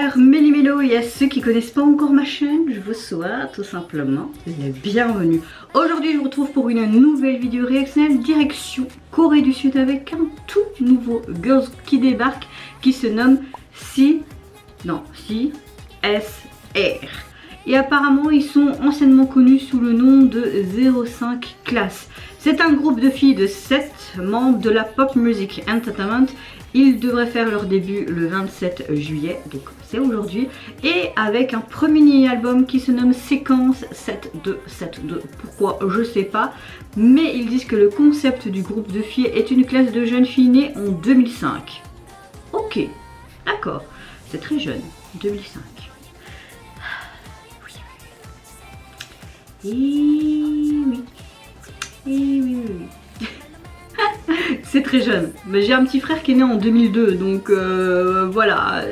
chers Méli-Mélo et à ceux qui connaissent pas encore ma chaîne, je vous souhaite tout simplement la bienvenue. Aujourd'hui je vous retrouve pour une nouvelle vidéo réactionnelle direction Corée du Sud avec un tout nouveau girls qui débarque qui se nomme CSR. Et apparemment ils sont anciennement connus sous le nom de 05 Class. C'est un groupe de filles de 7 membres de la Pop Music Entertainment. Ils devraient faire leur début le 27 juillet, donc c'est aujourd'hui, et avec un premier mini-album qui se nomme Séquence 7272. Pourquoi je sais pas, mais ils disent que le concept du groupe de filles est une classe de jeunes filles nées en 2005. Ok, d'accord, c'est très jeune, 2005. Oui. C'est très jeune. Mais j'ai un petit frère qui est né en 2002, donc voilà,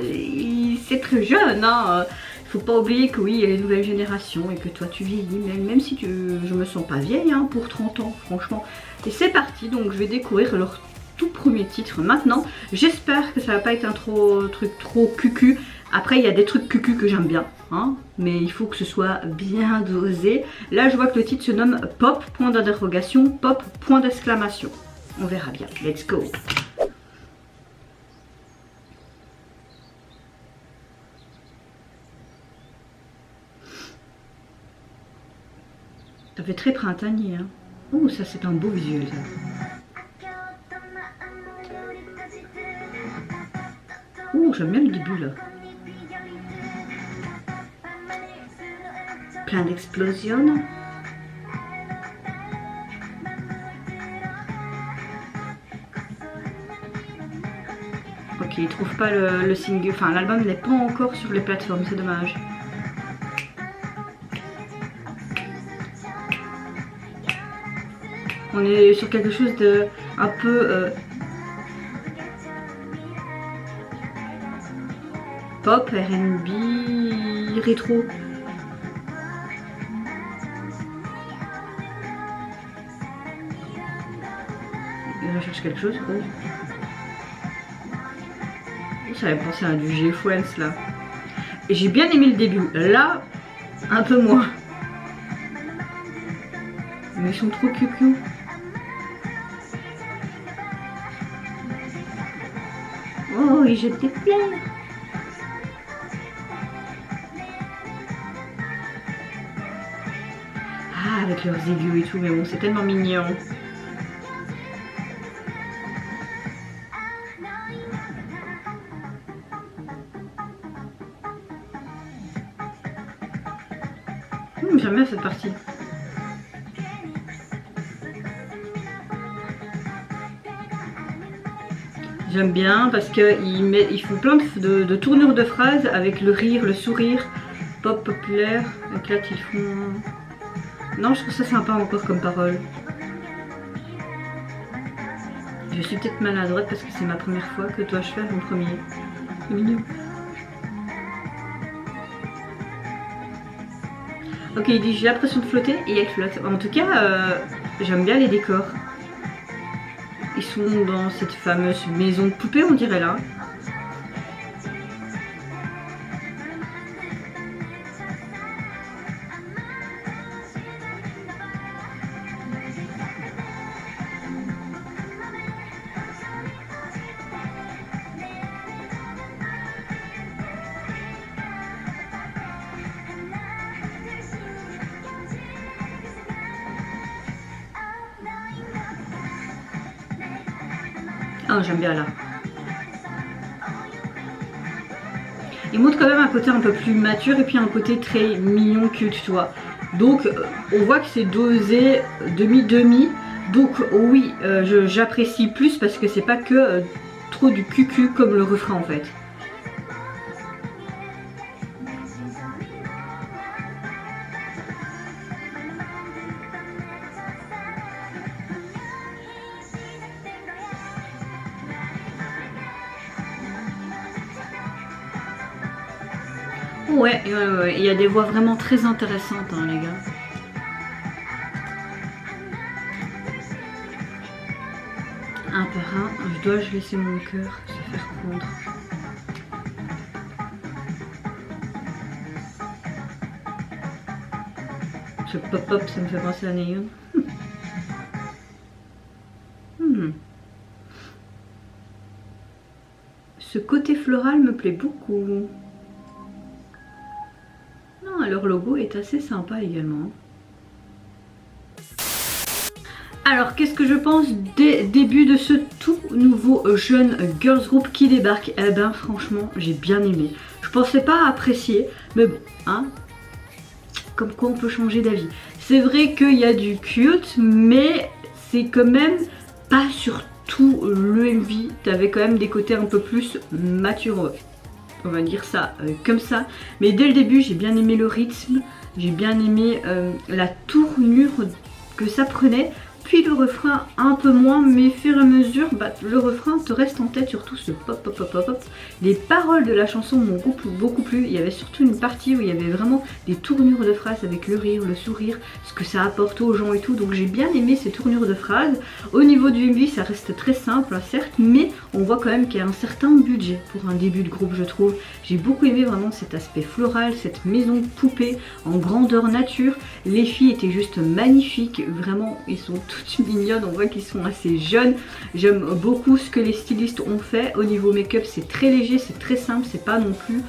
c'est très jeune. Hein. Faut pas oublier que oui, il y a les nouvelles générations et que toi tu vieillis, même si je me sens pas vieille hein, pour 30 ans, franchement. Et c'est parti, donc je vais découvrir leur tout premier titre maintenant. J'espère que ça va pas être un truc trop cucu. Après il y a des trucs cucu que j'aime bien, hein, mais il faut que ce soit bien dosé. Là je vois que le titre se nomme Pop, point d'interrogation, Pop, point d'exclamation. On verra bien, let's go. Ça fait très printanier, hein. Oh, ça c'est un beau visuel ça. Oh, j'aime bien le début là. Plein d'explosions. Ok, ils trouvent pas le single, enfin l'album n'est pas encore sur les plateformes, c'est dommage. On est sur quelque chose de un peu pop, R&B, rétro. Il recherche quelque chose. Oh. J'avais pensé à du G-Friends là. Et j'ai bien aimé le début. Là, un peu moins. Mais ils sont trop cucu. Oh, ils jettent des fleurs. Ah, avec leurs aiguilles et tout, mais bon, c'est tellement mignon. J'aime bien cette partie. J'aime bien parce qu'ils font plein de tournures de phrases avec le rire, le sourire, pop populaire. Donc là qu'ils font... Non, je trouve ça sympa encore comme parole. Je suis peut-être maladroite parce que c'est ma première fois que dois-je faire mon premier. C'est mignon. Ok, il dit j'ai l'impression de flotter et elle flotte. En tout cas, j'aime bien les décors. Ils sont dans cette fameuse maison de poupée, on dirait là. Ah, j'aime bien là. Il montre quand même un côté un peu plus mature et puis un côté très mignon, cute, tu vois. Donc on voit que c'est dosé demi-demi. Donc oui, j'apprécie plus parce que c'est pas que trop du cucu comme le refrain en fait. Ouais, il y a des voix vraiment très intéressantes, hein, les gars. Un par un, je dois laisser mon cœur se faire fondre. Ce pop-up, ça me fait penser à Neon. Ce côté floral me plaît beaucoup. Non, leur logo est assez sympa également. Alors, qu'est-ce que je pense des débuts de ce tout nouveau jeune girls group qui débarque? Eh ben, franchement, j'ai bien aimé. Je pensais pas apprécier, mais bon, hein, comme quoi on peut changer d'avis. C'est vrai qu'il y a du cute, mais c'est quand même pas sur tout le MV. T'avais quand même des côtés un peu plus matures, on va dire ça comme ça. Mais dès le début, j'ai bien aimé le rythme, j'ai bien aimé la tournure que ça prenait. Puis le refrain un peu moins, mais au fur et à mesure, le refrain te reste en tête, surtout ce pop pop pop pop pop. Les paroles de la chanson m'ont beaucoup plu. Il y avait surtout une partie où il y avait vraiment des tournures de phrases avec le rire, le sourire, ce que ça apporte aux gens et tout. Donc j'ai bien aimé ces tournures de phrases. Au niveau du MV, ça reste très simple, certes, mais on voit quand même qu'il y a un certain budget pour un début de groupe, je trouve. J'ai beaucoup aimé vraiment cet aspect floral, cette maison poupée en grandeur nature. Les filles étaient juste magnifiques, vraiment, ils sont toutes mignonnes, on voit qu'ils sont assez jeunes. J'aime beaucoup ce que les stylistes ont fait. Au niveau make-up, c'est très léger, c'est très simple, c'est pas non plus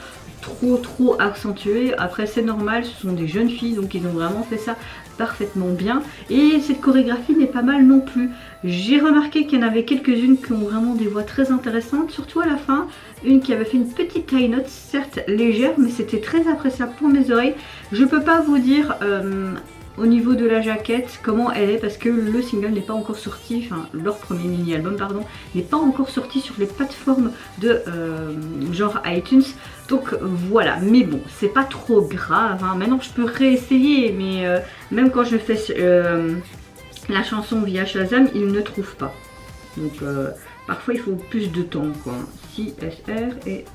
trop accentué. Après, c'est normal, ce sont des jeunes filles, donc ils ont vraiment fait ça parfaitement bien. Et cette chorégraphie n'est pas mal non plus. J'ai remarqué qu'il y en avait quelques-unes qui ont vraiment des voix très intéressantes, surtout à la fin. Une qui avait fait une petite high note, certes légère, mais c'était très appréciable pour mes oreilles. Je peux pas vous dire au niveau de la jaquette comment elle est, parce que le single n'est pas encore sorti, enfin leur premier mini-album pardon, n'est pas encore sorti sur les plateformes de genre iTunes. Donc voilà, mais bon, c'est pas trop grave, hein. Maintenant je peux réessayer, mais même quand je fais la chanson via Shazam, il ne trouve pas. Donc parfois il faut plus de temps quoi. Si SR, et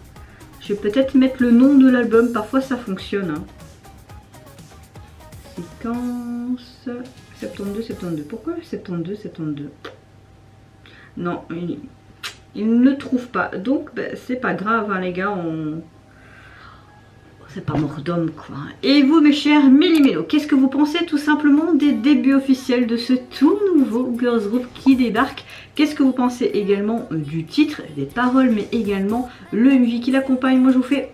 je vais peut-être mettre le nom de l'album, parfois ça fonctionne, hein. Séquence 72. Pourquoi 72? Non, il ne trouve pas. Donc c'est pas grave, hein, les gars, c'est pas mort d'homme quoi. Et vous mes chers Méli-Mélo, qu'est-ce que vous pensez tout simplement des débuts officiels de ce tout nouveau girls group qui débarque? Qu'est-ce que vous pensez également du titre, des paroles, mais également le MV qui l'accompagne? Moi je vous fais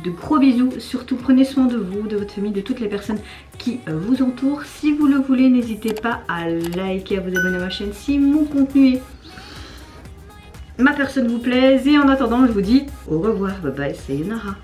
de gros bisous, surtout prenez soin de vous, de votre famille, de toutes les personnes qui vous entourent. Si vous le voulez, n'hésitez pas à liker, à vous abonner à ma chaîne si mon contenu et ma personne vous plaise. Et en attendant, je vous dis au revoir, bye bye, sayonara.